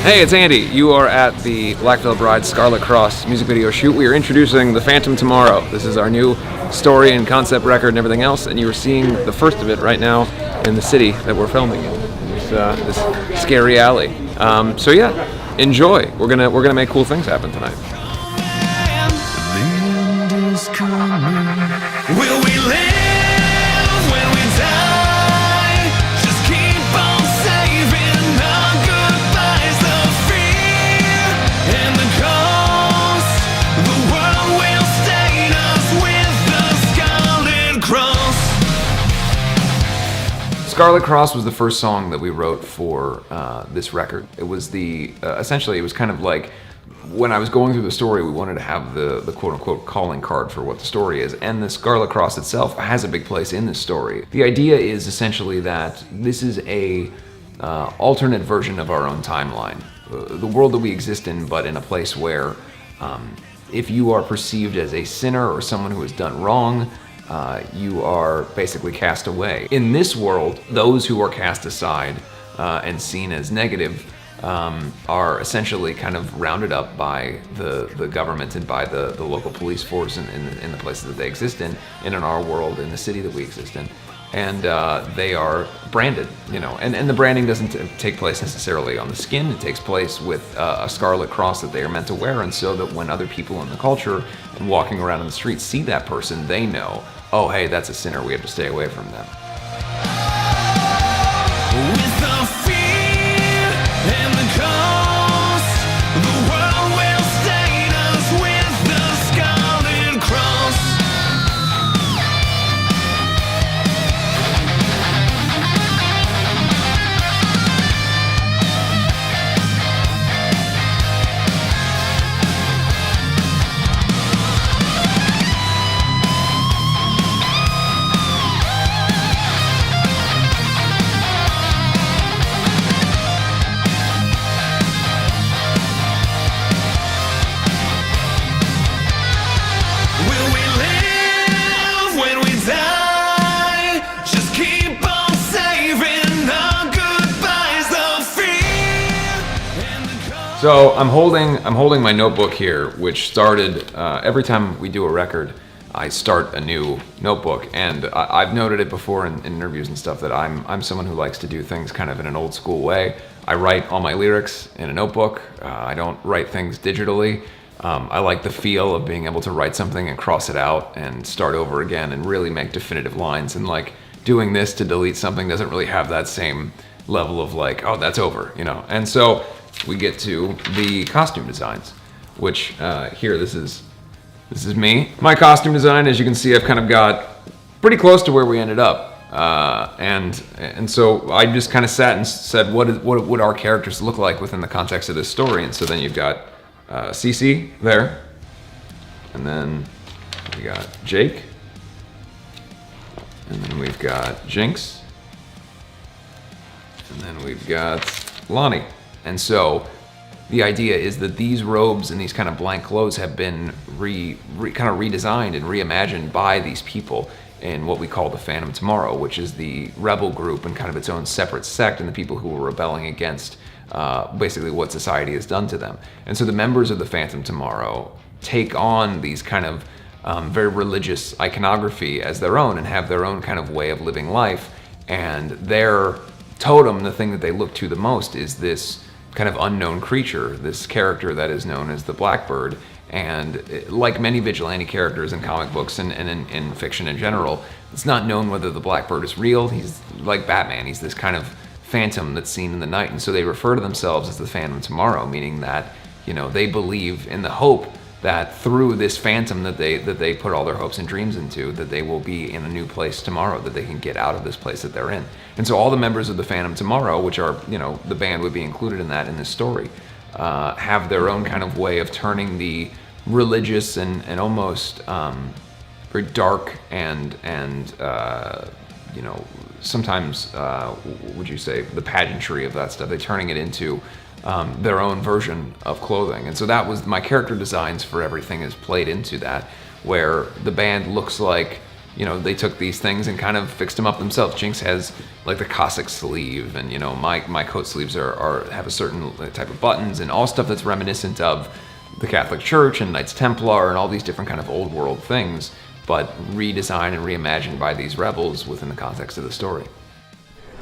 Hey, it's Andy. You are at the Black Veil Bride's Scarlet Cross music video shoot. We are introducing The Phantom Tomorrow. This is our new story and concept record and everything else, and you are seeing the first of it right now in the city that we're filming in, this scary alley. So yeah, enjoy. We're gonna make cool things happen tonight. Will we live when we die? Just keep on saving our goodbyes. The fear and the cost. The world will stain us with the Scarlet Cross. Scarlet Cross was the first song that we wrote for this record. It was essentially it was kind of like, when I was going through the story, we wanted to have the quote-unquote calling card for what the story is, and the Scarlet Cross itself has a big place in this story. The idea is essentially that this is a alternate version of our own timeline. The world that we exist in, but in a place where if you are perceived as a sinner or someone who has done wrong, you are basically cast away. In this world, those who are cast aside and seen as negative are essentially kind of rounded up by the government and by the local police force in the places that they exist in our world, in the city that we exist in. And they are branded, and the branding doesn't take place necessarily on the skin. It takes place with a scarlet cross that they are meant to wear, and so that when other people in the culture and walking around in the streets see that person, they know, oh hey, that's a sinner, we have to stay away from them. With the fear and the cost, the world will stain us with the Scarlet Cross. So I'm holding my notebook here, which started every time we do a record, I start a new notebook, and I've noted it before in interviews and stuff that I'm someone who likes to do things kind of in an old school way. I write all my lyrics in a notebook. I don't write things digitally. I like the feel of being able to write something and cross it out and start over again and really make definitive lines. And like doing this to delete something doesn't really have that same level of like, oh, that's over, And so we get to the costume designs, which here, this is me. My costume design, as you can see, I've kind of got pretty close to where we ended up. And so I just kind of sat and said, what would our characters look like within the context of this story? And so then you've got Cece there, and then we got Jake, and then we've got Jinx, and then we've got Lonnie. And so the idea is that these robes and these kind of blank clothes have been kind of redesigned and reimagined by these people in what we call the Phantom Tomorrow, which is the rebel group and kind of its own separate sect, and the people who are rebelling against basically what society has done to them. And so the members of the Phantom Tomorrow take on these kind of very religious iconography as their own and have their own kind of way of living life. And their totem, the thing that they look to the most, is this kind of unknown creature, this character that is known as the Blackbird. And like many vigilante characters in comic books and in fiction in general, it's not known whether the Blackbird is real. He's like Batman. He's this kind of phantom that's seen in the night. And so they refer to themselves as the Phantom Tomorrow, meaning that, they believe in the hope that through this phantom that they put all their hopes and dreams into, that they will be in a new place tomorrow, that they can get out of this place that they're in. And so all the members of the Phantom Tomorrow, which are, the band would be included in that in this story, have their own kind of way of turning the religious and almost very dark and sometimes would you say the pageantry of that stuff, they're turning it into their own version of clothing. And so that was my character designs for everything is played into that, where the band looks like you know, they took these things and kind of fixed them up themselves. Jinx has like the Cossack sleeve, and you know, my coat sleeves have a certain type of buttons, and all stuff that's reminiscent of the Catholic Church and Knights Templar and all these different kind of old world things, but redesigned and reimagined by these rebels within the context of the story.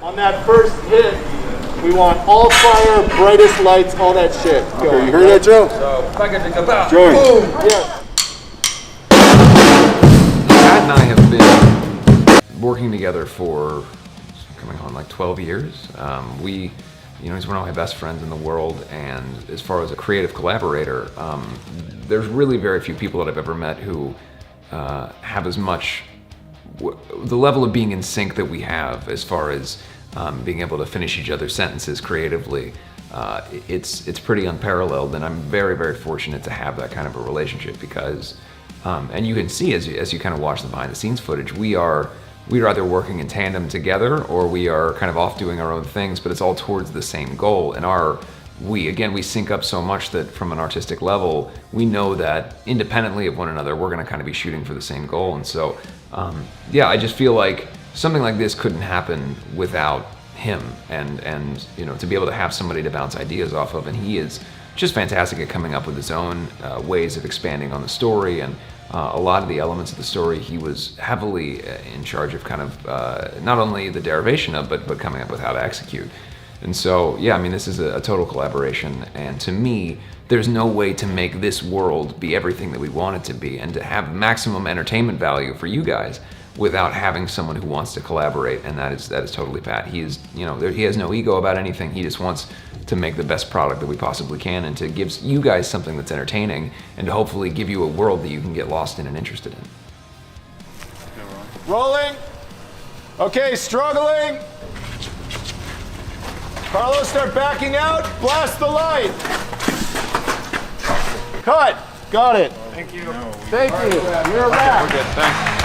On that first hit, we want all fire, brightest lights, all that shit. Go. Okay, you heard that, Joe? Joey. Boom. Yeah. Pat and I have been working together for coming on like 12 years. You know, he's one of my best friends in the world, and as far as a creative collaborator, there's really very few people that I've ever met who have as much, the level of being in sync that we have as far as being able to finish each other's sentences creatively. It's pretty unparalleled, and I'm very, very fortunate to have that kind of a relationship because, and you can see as you kind of watch the behind the scenes footage, we are either working in tandem together or we are kind of off doing our own things, but it's all towards the same goal. And we sync up so much that from an artistic level, we know that independently of one another, we're gonna kind of be shooting for the same goal. And so, yeah, I just feel like something like this couldn't happen without him, and you know, to be able to have somebody to bounce ideas off of, and he is just fantastic at coming up with his own ways of expanding on the story, and a lot of the elements of the story he was heavily in charge of kind of not only the derivation of, but coming up with how to execute. And so, yeah, I mean, this is a total collaboration, and to me, there's no way to make this world be everything that we want it to be and to have maximum entertainment value for you guys without having someone who wants to collaborate, and that is totally Pat. He is, you know, he has no ego about anything. He just wants to make the best product that we possibly can, and to give you guys something that's entertaining, and to hopefully give you a world that you can get lost in and interested in. Rolling. Okay, struggling. Carlos, start backing out. Blast the light. Cut. Got it. Thank you. Thank you. You're a wrap. We're good, thanks.